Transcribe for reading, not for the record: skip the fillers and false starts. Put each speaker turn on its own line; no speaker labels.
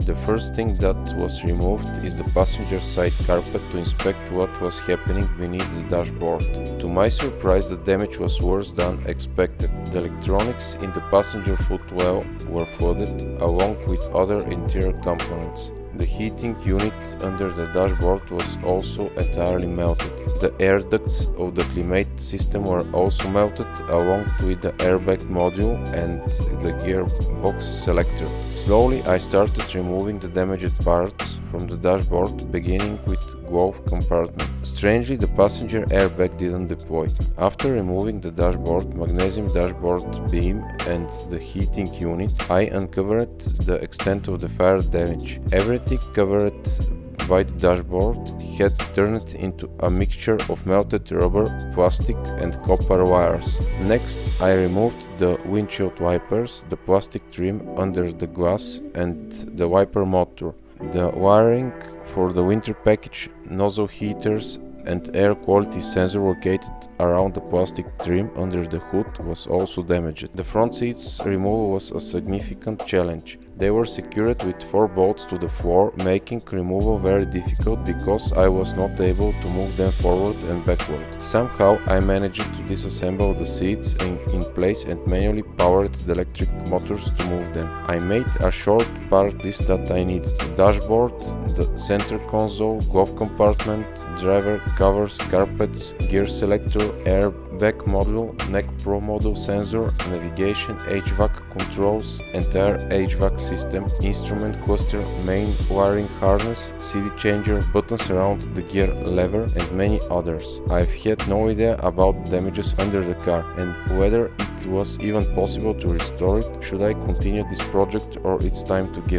The first thing that was removed is the passenger side carpet to inspect what was happening beneath the dashboard. To my surprise, the damage was worse than expected. The electronics in the passenger footwell were flooded, along with other interior components. The heating unit under the dashboard was also entirely melted. The air ducts of the climate system were also melted, along with the airbag module and the gearbox selector. Slowly I started removing the damaged parts from the dashboard, beginning with glove compartment. Strangely, the passenger airbag didn't deploy. After removing the dashboard, magnesium dashboard beam and the heating unit, I uncovered the extent of the fire damage. Everything covered by the dashboard had turned into a mixture of melted rubber, plastic and copper wires. Next, I removed the windshield wipers, the plastic trim under the glass and the wiper motor. The wiring for the winter package, nozzle heaters and air quality sensor located around the plastic trim under the hood was also damaged. The front seats removal was a significant challenge. They were secured with 4 bolts to the floor, making removal very difficult because I was not able to move them forward and backward. Somehow I managed to disassemble the seats in place and manually powered the electric motors to move them. I made a short part list that I needed: the dashboard, the center console, glove compartment, driver covers, carpets, gear selector, airbag module, neck pro model sensor, navigation, HVAC controls, entire HVAC system, instrument cluster, main wiring harness, CD changer, buttons around the gear lever and many others. I've had no idea about damages under the car and whether it was even possible to restore it. Should I continue this project or it's time to give